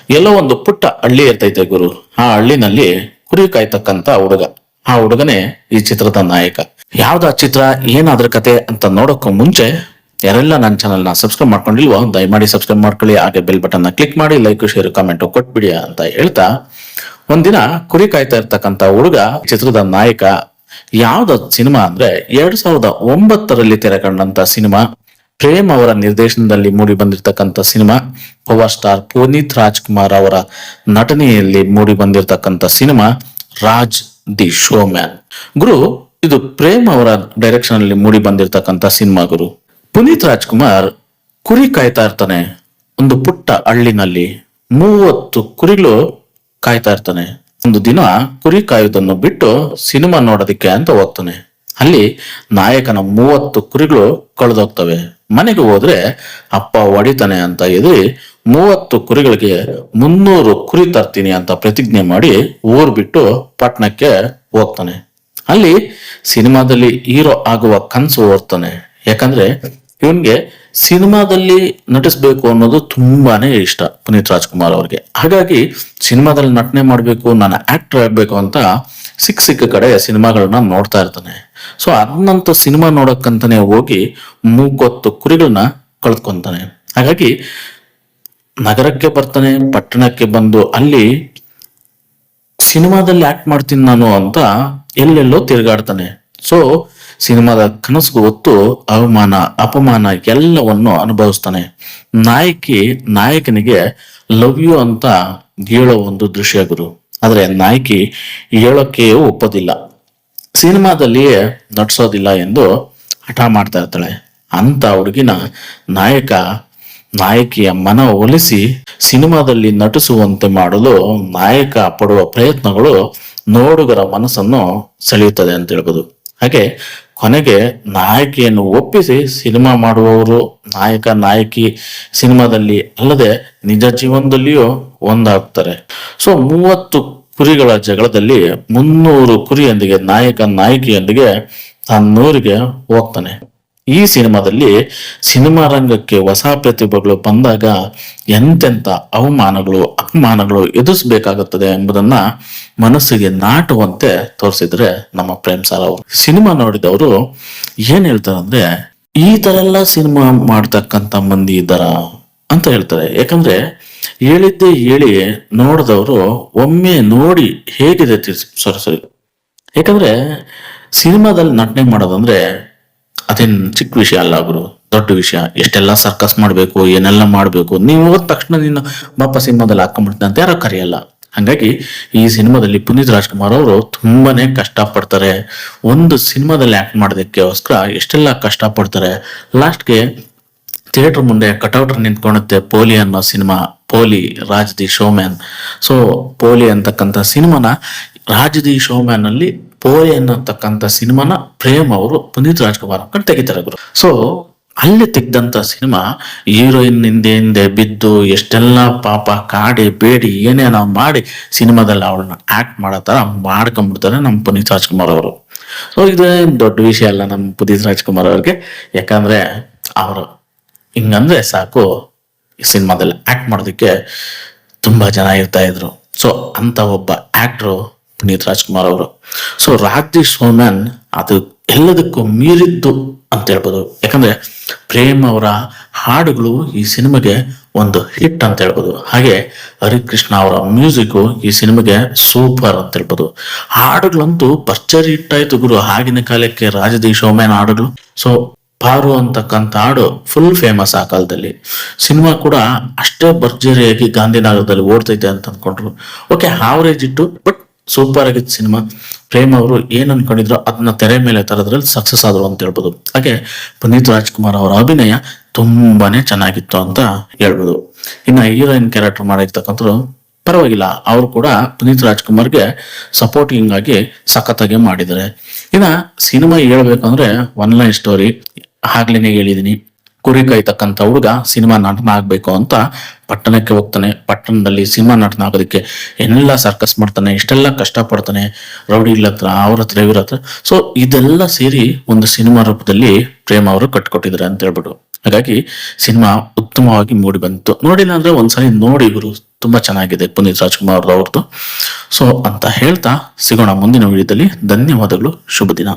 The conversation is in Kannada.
ಎಲ್ಲೋ ಒಂದು ಪುಟ್ಟ ಹಳ್ಳಿ ಇರ್ತೈತೆ ಗುರು. ಆ ಹಳ್ಳಿನಲ್ಲಿ ಕುರಿ ಕಾಯ್ತಕ್ಕಂತ ಹುಡುಗ. ಆ ಹುಡುಗನೇ ಈ ಚಿತ್ರದ ನಾಯಕ. ಯಾವ್ದ ಚಿತ್ರ, ಏನಾದ್ರ ಕತೆ ಅಂತ ನೋಡೋಕ್ಕೂ ಮುಂಚೆ ಯಾರೆಲ್ಲ ನನ್ನ ಚಾನಲ್ ನ ಸಬ್ಸ್ಕ್ರೈಬ್ ಮಾಡ್ಕೊಂಡಿಲ್ವೋ ದಯಮಾಡಿ ಸಬ್ಸ್ಕ್ರೈಬ್ ಮಾಡ್ಕೊಳ್ಳಿ. ಹಾಗೆ ಬೆಲ್ ಬಟನ್ ನ ಕ್ಲಿಕ್ ಮಾಡಿ ಲೈಕ್ ಶೇರ್ ಕಾಮೆಂಟ್ ಕೊಟ್ಬಿಡಿ ಅಂತ ಹೇಳ್ತಾ, ಒಂದಿನ ಕುರಿ ಕಾಯ್ತಾ ಇರ್ತಕ್ಕಂತ ಹುಡುಗ ಚಿತ್ರದ ನಾಯಕ. ಯಾವ್ದ ಸಿನಿಮಾ ಅಂದ್ರೆ 2009ರಲ್ಲಿ ತೆರೆಕಂಡಂತ ಸಿನಿಮಾ. ಪ್ರೇಮ್ ಅವರ ನಿರ್ದೇಶನದಲ್ಲಿ ಮೂಡಿ ಬಂದಿರತಕ್ಕಂತ cinema. Power star Puneeth Rajkumar ಅವರ ನಟನೆಯಲ್ಲಿ ಮೂಡಿ ಬಂದಿರತಕ್ಕಂತ cinema Raj the show man. ಗುರು, ಇದು ಪ್ರೇಮ್ ಅವರ ಡೈರೆಕ್ಷನ್ ಅಲ್ಲಿ ಮೂಡಿ ಬಂದಿರತಕ್ಕಂತ ಸಿನಿಮಾ ಗುರು. ಪುನೀತ್ ರಾಜ್ಕುಮಾರ್ ಕುರಿ ಕಾಯ್ತಾ ಇರ್ತಾನೆ ಒಂದು ಪುಟ್ಟ ಹಳ್ಳಿನಲ್ಲಿ. 30 ಕುರಿಗಳು ಕಾಯ್ತಾ ಇರ್ತಾನೆ. ಒಂದು ದಿನ ಕುರಿ ಕಾಯುವುದನ್ನು ಬಿಟ್ಟು ಸಿನಿಮಾ ನೋಡೋದಿಕ್ಕೆ ಅಂತ ಹೋಗ್ತಾನೆ. ಅಲ್ಲಿ ನಾಯಕನ 30 ಕುರಿಗಳು ಕಳೆದೋಗ್ತವೆ. ಮನೆಗೆ ಹೋದ್ರೆ ಅಪ್ಪ ಹೊಡಿತಾನೆ ಅಂತ ಎದುರಿ 30 ಕುರಿಗಳಿಗೆ 300 ಕುರಿ ತರ್ತೀನಿ ಅಂತ ಪ್ರತಿಜ್ಞೆ ಮಾಡಿ ಊರ್ ಬಿಟ್ಟು ಪಟ್ಟಣಕ್ಕೆ ಹೋಗ್ತಾನೆ. ಅಲ್ಲಿ ಸಿನಿಮಾದಲ್ಲಿ ಹೀರೋ ಆಗುವ ಕನಸು ಓಡ್ತಾನೆ. ಯಾಕಂದ್ರೆ ಇವನ್ಗೆ ಸಿನಿಮಾದಲ್ಲಿ ನಟಿಸ್ಬೇಕು ಅನ್ನೋದು ತುಂಬಾನೇ ಇಷ್ಟ ಪುನೀತ್ ರಾಜ್ಕುಮಾರ್ ಅವ್ರಿಗೆ. ಹಾಗಾಗಿ ಸಿನಿಮಾದಲ್ಲಿ ನಟನೆ ಮಾಡ್ಬೇಕು, ನಾನು ಆಕ್ಟರ್ ಆಗ್ಬೇಕು ಅಂತ ಸಿಕ್ಕ ಕಡೆ ಸಿನಿಮಾಗಳನ್ನ ನೋಡ್ತಾ ಇರ್ತಾನೆ. ಸೊ ಅದನ್ನಂತ ಸಿನಿಮಾ ನೋಡಕ್ಕಂತಾನೆ ಹೋಗಿ 30 ಕುರಿಗಳನ್ನ ಕಳ್ಕೊಂತಾನೆ. ಹಾಗಾಗಿ ನಗರಕ್ಕೆ ಬರ್ತಾನೆ. ಪಟ್ಟಣಕ್ಕೆ ಬಂದು ಅಲ್ಲಿ ಸಿನಿಮಾದಲ್ಲಿ ಆಕ್ಟ್ ಮಾಡ್ತೀನಿ ನಾನು ಅಂತ ಎಲ್ಲೆಲ್ಲೋ ತಿರುಗಾಡ್ತಾನೆ. ಸೊ ಸಿನಿಮಾದ ಕನಸಿಗೆ ಹೊತ್ತು ಅವಮಾನ ಅಪಮಾನ ಎಲ್ಲವನ್ನು ಅನುಭವಿಸ್ತಾನೆ. ನಾಯಕನಿಗೆ ಲವ್ ಯು ಅಂತ ಹೇಳೋ ಒಂದು ದೃಶ್ಯ ಗುರು. ಆದ್ರೆ ನಾಯಕಿ ಹೇಳೋಕೆ ಒಪ್ಪೋದಿಲ್ಲ, ಸಿನಿಮಾದಲ್ಲಿಯೇ ನಟಿಸೋದಿಲ್ಲ ಎಂದು ಹಠ ಮಾಡ್ತಾ ಇರ್ತಾಳೆ. ಅಂತ ಹುಡುಗಿನ ನಾಯಕಿಯ ಮನ ಒಲಿಸಿ ಸಿನಿಮಾದಲ್ಲಿ ನಟಿಸುವಂತೆ ಮಾಡಲು ನಾಯಕ ಪಡುವ ಪ್ರಯತ್ನಗಳು ನೋಡುಗರ ಮನಸ್ಸನ್ನು ಸೆಳೆಯುತ್ತದೆ ಅಂತ ಹೇಳ್ಬೋದು. ಹಾಗೆ ಕೊನೆಗೆ ನಾಯಕಿಯನ್ನು ಒಪ್ಪಿಸಿ ಸಿನಿಮಾ ಮಾಡುವವರು ನಾಯಕಿ ಸಿನಿಮಾದಲ್ಲಿ ಅಲ್ಲದೆ ನಿಜ ಜೀವನದಲ್ಲಿಯೂ ಒಂದಾಗ್ತಾರೆ. ಸೊ 30 ಕುರಿಗಳ ಜಗಳದಲ್ಲಿ 300 ಕುರಿಯೊಂದಿಗೆ ನಾಯಕಿಯೊಂದಿಗೆ ತನ್ನೂರಿಗೆ ಹೋಗ್ತಾನೆ. ಈ ಸಿನಿಮಾದಲ್ಲಿ ಸಿನಿಮಾ ರಂಗಕ್ಕೆ ಹೊಸ ಪ್ರತಿಭೆಗಳು ಬಂದಾಗ ಎಂತೆಂತ ಅಪಮಾನಗಳು ಎದುರಿಸಬೇಕಾಗುತ್ತದೆ ಎಂಬುದನ್ನ ಮನಸ್ಸಿಗೆ ನಾಟುವಂತೆ ತೋರಿಸಿದ್ರೆ ನಮ್ಮ ಪ್ರೇಮ್ ಸಾರ್ ಅವರು. ಸಿನಿಮಾ ನೋಡಿದವರು ಏನ್ ಹೇಳ್ತಾರೆ ಅಂದ್ರೆ, ಈ ತರ ಎಲ್ಲ ಸಿನಿಮಾ ಮಾಡ್ತಕ್ಕಂತ ಮಂದಿ ಇದ್ದಾರ ಅಂತ ಹೇಳ್ತಾರೆ. ಯಾಕಂದ್ರೆ ಹೇಳಿದ್ದೇ ಹೇಳಿ ನೋಡಿದವರು ಒಮ್ಮೆ ನೋಡಿ ಹೇಗಿದೆ ಸರಿ. ಯಾಕಂದ್ರೆ ಸಿನಿಮಾದಲ್ಲಿ ನಟನೆ ಮಾಡೋದಂದ್ರೆ ಅದೇನ್ ಚಿಕ್ಕ ವಿಷಯ ಅಲ್ಲ ಗುರು, ದೊಡ್ಡ ವಿಷಯ. ಎಷ್ಟೆಲ್ಲ ಸರ್ಕಸ್ ಮಾಡ್ಬೇಕು, ಏನೆಲ್ಲ ಮಾಡ್ಬೇಕು. ನೀವು ಹೋದ ತಕ್ಷಣ ನಿನ್ನ ಬಾಪ ಸಿನಿಮಾದಲ್ಲಿ ಹಾಕೊಂಡ್ಬಿಡ್ತೀನಿ ಅಂತ ಯಾರೋ ಕರೆಯಲ್ಲ. ಹಂಗಾಗಿ ಈ ಸಿನಿಮಾದಲ್ಲಿ ಪುನೀತ್ ರಾಜ್ಕುಮಾರ್ ಅವರು ತುಂಬಾನೇ ಕಷ್ಟ ಪಡ್ತಾರೆ. ಒಂದು ಸಿನಿಮಾದಲ್ಲಿ ಆಕ್ಟ್ ಮಾಡೋದಕ್ಕೋಸ್ಕರ ಎಷ್ಟೆಲ್ಲ ಕಷ್ಟ ಪಡ್ತಾರೆ. ಲಾಸ್ಟ್ಗೆ ಥಿಯೇಟರ್ ಮುಂದೆ ಕಟೌಟ್ ನಿಂತ್ಕೊಳುತ್ತೆ ಪೋಲಿ ಅನ್ನೋ cinema. Poli Raj the show man. So Poli ಅಂತಕ್ಕಂಥ ಸಿನಿಮಾನ ರಾಜ್ ದಿ ಶೋ ಮ್ಯಾನ್ ಅಲ್ಲಿ ಪೋಲಿ ಅನ್ನತಕ್ಕಂಥ ಸಿನಿಮಾನ ಪ್ರೇಮ್ ಅವರು ಪುನೀತ್ ರಾಜ್ಕುಮಾರ್ ಹಾಕೊಂಡು ತೆಗಿತಾರೆ ಗುರು. ಸೊ ಅಲ್ಲಿ ತೆಗ್ದಂತ ಸಿನಿಮಾ ಹೀರೋಯಿನ್ ಹಿಂದೆ ಬಿದ್ದು ಎಷ್ಟೆಲ್ಲ ಪಾಪ ಕಾಡಿ ಬೇಡಿ ಏನೇನೋ ಮಾಡಿ ಸಿನಿಮಾದಲ್ಲಿ ಅವಳನ್ನ ಆಕ್ಟ್ ಮಾಡೋ ತರ ಮಾಡ್ಕೊಂಡ್ಬಿಡ್ತಾರೆ ನಮ್ಮ ಪುನೀತ್ ರಾಜ್ಕುಮಾರ್ ಅವರು. ಸೊ ಇದೇ ದೊಡ್ಡ ವಿಷಯ ಅಲ್ಲ ನಮ್ಮ ಪುನೀತ್ ರಾಜ್ಕುಮಾರ್ ಅವ್ರಿಗೆ. ಯಾಕಂದ್ರೆ ಅವರು ಹಿಂಗಂದ್ರೆ ಸಾಕು ಸಿನಿಮಾದಲ್ಲಿ ಆಕ್ಟ್ ಮಾಡೋದಕ್ಕೆ ತುಂಬಾ ಜನ ಇರ್ತಾ ಇದ್ರು. ಸೊ ಅಂತ ಒಬ್ಬ ಆಕ್ಟ್ರು ಪುನೀತ್ ರಾಜ್ಕುಮಾರ್ ಅವರು. So Raj the show man ಅದು ಎಲ್ಲದಕ್ಕೂ ಮೀರಿದ್ದು ಅಂತ ಹೇಳ್ಬೋದು. ಯಾಕಂದ್ರೆ ಪ್ರೇಮ್ ಅವರ ಹಾಡುಗಳು ಈ ಸಿನಿಮಾಗೆ ಒಂದು ಹಿಟ್ ಅಂತ ಹೇಳ್ಬೋದು. ಹಾಗೆ ಹರಿಕೃಷ್ಣ ಅವರ ಮ್ಯೂಸಿಕ್ ಈ ಸಿನಿಮಾಗೆ ಸೂಪರ್ ಅಂತ ಹೇಳ್ಬೋದು. ಹಾಡುಗಳಂತೂ ಭರ್ಜರಿ ಹಿಟ್ ಆಯ್ತು ಗುರು ಆಗಿನ ಕಾಲಕ್ಕೆ ರಾಜ್ ದಿ ಶೋ ಮ್ಯಾನ್ ಹಾಡುಗಳು. ಸೊ ಪಾರು ಅಂತಕ್ಕಂಥ ಹಾಡು ಫುಲ್ ಫೇಮಸ್ ಆ ಕಾಲದಲ್ಲಿ. ಸಿನಿಮಾ ಕೂಡ ಅಷ್ಟೇ ಭರ್ಜರಿಯಾಗಿ ಗಾಂಧಿನಗರದಲ್ಲಿ ಓಡ್ತೈತೆ ಅಂತ ಅನ್ಕೊಂಡ್ರು. ಓಕೆ, ಆವರೇಜ್ ಇಟ್ಟು ಬಟ್ ಸೂಪರ್ ಆಗಿತ್ತು ಸಿನಿಮಾ. ಪ್ರೇಮ್ ಅವರು ಏನ್ ಅನ್ಕೊಂಡಿದ್ರು ಅದನ್ನ ತೆರೆ ಮೇಲೆ ತರೋದ್ರಲ್ಲಿ ಸಕ್ಸಸ್ ಆದ್ರು ಅಂತ ಹೇಳ್ಬೋದು. ಹಾಗೆ ಪುನೀತ್ ರಾಜ್ಕುಮಾರ್ ಅವರ ಅಭಿನಯ ತುಂಬಾನೇ ಚೆನ್ನಾಗಿತ್ತು ಅಂತ ಹೇಳ್ಬೋದು. ಇನ್ನ ಹೀರೋಯಿನ್ ಕ್ಯಾರೆಕ್ಟರ್ ಮಾಡಿರ್ತಕ್ಕಂಥವ್ರು ಪರವಾಗಿಲ್ಲ, ಅವರು ಕೂಡ ಪುನೀತ್ ರಾಜ್ಕುಮಾರ್ಗೆ ಸಪೋರ್ಟಿಂಗ್ ಆಗಿ ಸಖತ್ತಾಗಿ ಮಾಡಿದ್ದಾರೆ. ಇನ್ನ ಸಿನಿಮಾ ಹೇಳ್ಬೇಕಂದ್ರೆ ಒನ್ ಲೈನ್ ಸ್ಟೋರಿ ಆಗ್ಲೇನೆ ಹೇಳಿದೀನಿ. ಕುರಿ ಕಾಯ್ತಕ್ಕಂಥ ಹುಡುಗ ಸಿನಿಮಾ ನಟನ ಆಗ್ಬೇಕು ಅಂತ ಪಟ್ಟಣಕ್ಕೆ ಹೋಗ್ತಾನೆ. ಪಟ್ಟಣದಲ್ಲಿ ಸಿನಿಮಾ ನಟನ ಆಗೋದಕ್ಕೆ ಏನೆಲ್ಲ ಸರ್ಕಸ್ ಮಾಡ್ತಾನೆ, ಇಷ್ಟೆಲ್ಲ ಕಷ್ಟ ಪಡ್ತಾನೆ, ರೌಡಿಗಳ ಹತ್ರ ಅವ್ರ ಹತ್ರ ಇವ್ರ ಹತ್ರ. ಸೊ ಇದೆಲ್ಲ ಸೇರಿ ಒಂದು ಸಿನಿಮಾ ರೂಪದಲ್ಲಿ ಪ್ರೇಮ್ ಅವರು ಕಟ್ಕೊಟ್ಟಿದ್ದಾರೆ ಅಂತ ಹೇಳ್ಬಿಟ್ಟು. ಹಾಗಾಗಿ ಸಿನಿಮಾ ಉತ್ತಮವಾಗಿ ಮೂಡಿ ಬಂತು. ನೋಡಿಲ್ಲ ಅಂದ್ರೆ ಒಂದ್ಸರಿ ನೋಡಿ ಗುರು, ತುಂಬಾ ಚೆನ್ನಾಗಿದೆ ಪುನೀತ್ ರಾಜ್ಕುಮಾರ್ ಅವ್ರದ್ದು. ಸೊ ಅಂತ ಹೇಳ್ತಾ ಸಿಗೋಣ ಮುಂದಿನ ವಿಡಿಯೋದಲ್ಲಿ. ಧನ್ಯವಾದಗಳು, ಶುಭ ದಿನ.